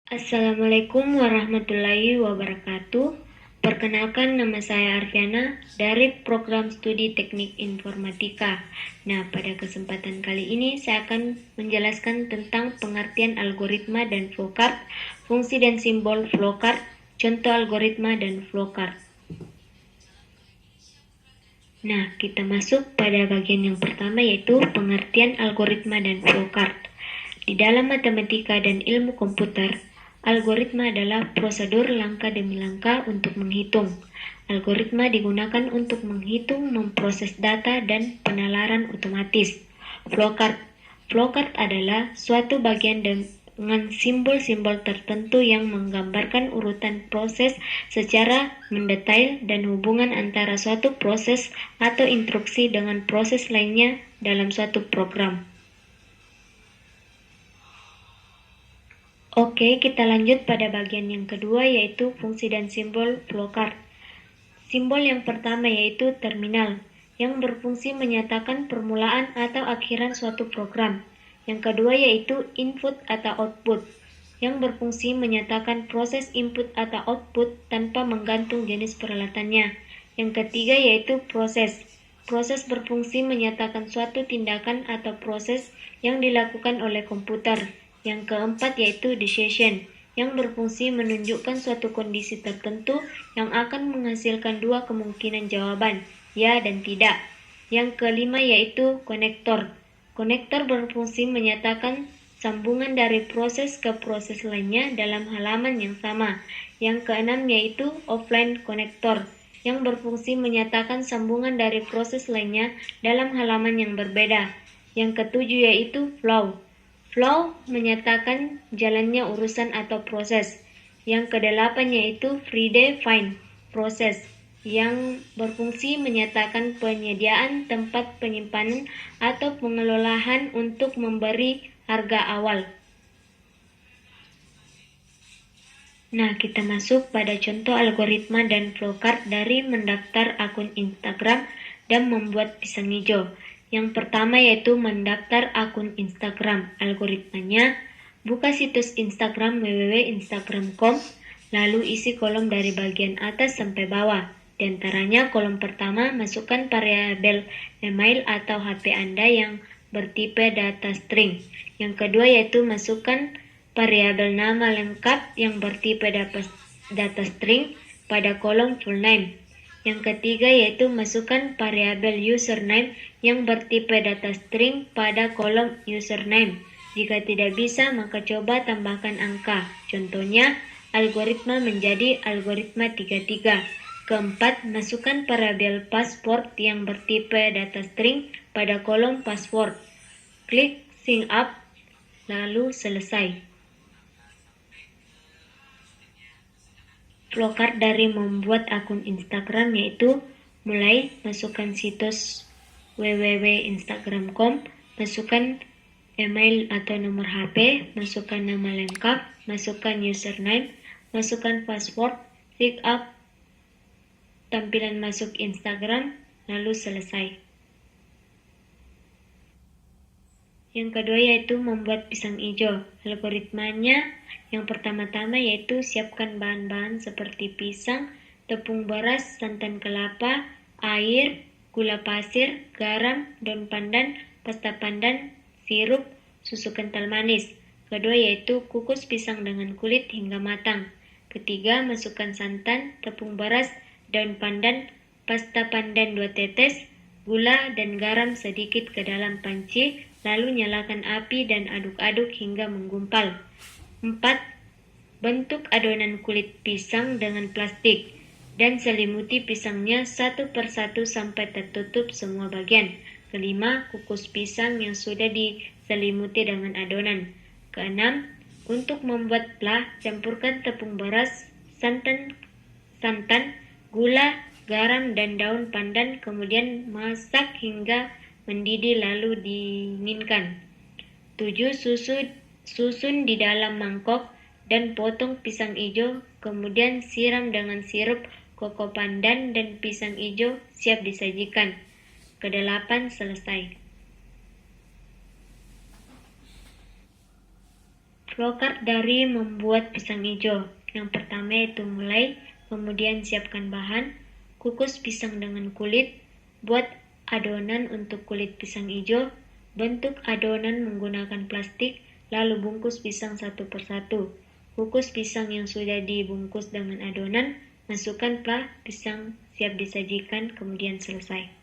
Assalamualaikum warahmatullahi wabarakatuh. Perkenalkan, nama saya Arfiana dari program studi Teknik Informatika. Nah, pada kesempatan kali ini saya akan menjelaskan tentang pengertian algoritma dan flowchart, fungsi dan simbol flowchart, contoh algoritma dan flowchart. Nah, kita masuk pada bagian yang pertama, yaitu pengertian algoritma dan flowchart. Di dalam matematika dan ilmu komputer, algoritma adalah prosedur langkah demi langkah untuk menghitung. Algoritma digunakan untuk menghitung, memproses data, dan penalaran otomatis. Flowchart adalah suatu bagian dengan simbol-simbol tertentu yang menggambarkan urutan proses secara mendetail dan hubungan antara suatu proses atau instruksi dengan proses lainnya dalam suatu program. Oke, kita lanjut pada bagian yang kedua, yaitu fungsi dan simbol flowchart. Simbol yang pertama yaitu terminal, yang berfungsi menyatakan permulaan atau akhiran suatu program. Yang kedua yaitu input atau output, yang berfungsi menyatakan proses input atau output tanpa menggantung jenis peralatannya. Yang ketiga yaitu proses. Proses berfungsi menyatakan suatu tindakan atau proses yang dilakukan oleh komputer. Yang keempat yaitu decision, yang berfungsi menunjukkan suatu kondisi tertentu yang akan menghasilkan dua kemungkinan jawaban, ya dan tidak. Yang kelima yaitu konektor. Konektor berfungsi menyatakan sambungan dari proses ke proses lainnya dalam halaman yang sama. Yang keenam yaitu offline konektor, yang berfungsi menyatakan sambungan dari proses lainnya dalam halaman yang berbeda. Yang ketujuh yaitu flow. Flow menyatakan jalannya urusan atau proses. Yang kedelapan yaitu predefined proses, yang berfungsi menyatakan penyediaan tempat penyimpanan atau pengelolaan untuk memberi harga awal. Nah, kita masuk pada contoh algoritma dan flowchart dari mendaftar akun Instagram dan membuat pisang hijau. Yang pertama yaitu mendaftar akun Instagram. Algoritmanya, buka situs Instagram www.instagram.com, lalu isi kolom dari bagian atas sampai bawah. Di antaranya kolom pertama, masukkan variabel email atau HP Anda yang bertipe data string. Yang kedua yaitu masukkan variabel nama lengkap yang bertipe data string pada kolom full name. Yang ketiga yaitu masukkan variabel username yang bertipe data string pada kolom username. Jika tidak bisa, maka coba tambahkan angka. Contohnya, algoritma menjadi algoritma 33. Keempat, masukkan variabel password yang bertipe data string pada kolom password. Klik sign up, lalu selesai. Flowchart dari membuat akun Instagram yaitu mulai masukkan situs www.instagram.com, masukkan email atau nomor HP, masukkan nama lengkap, masukkan username, masukkan password, sign up, tampilan masuk Instagram, lalu selesai. Yang kedua yaitu membuat pisang hijau. Algoritmanya yang pertama-tama yaitu siapkan bahan-bahan seperti pisang, tepung beras, santan kelapa, air, gula pasir, garam, daun pandan, pasta pandan, sirup, susu kental manis. Kedua yaitu kukus pisang dengan kulit hingga matang. Ketiga, masukkan santan, tepung beras, daun pandan, pasta pandan 2 tetes, gula dan garam sedikit ke dalam panci, lalu nyalakan api dan aduk-aduk hingga menggumpal. 4. Bentuk adonan kulit pisang dengan plastik dan selimuti pisangnya satu persatu sampai tertutup semua bagian. Kelima, kukus pisang yang sudah diselimuti dengan adonan. Keenam, untuk membuat plah, campurkan tepung beras, santan, gula, garam, dan daun pandan, kemudian masak hingga mendidih lalu dinginkan. 7. Susun di dalam mangkok dan potong pisang hijau, kemudian siram dengan sirup koko pandan dan pisang hijau, siap disajikan. Kedelapan, selesai. Flowchart dari membuat pisang hijau. Yang pertama yaitu mulai, kemudian siapkan bahan, kukus pisang dengan kulit, buat adonan untuk kulit pisang hijau, bentuk adonan menggunakan plastik, lalu bungkus pisang satu persatu. Kukus pisang yang sudah dibungkus dengan adonan, masukkan pisang siap disajikan, kemudian selesai.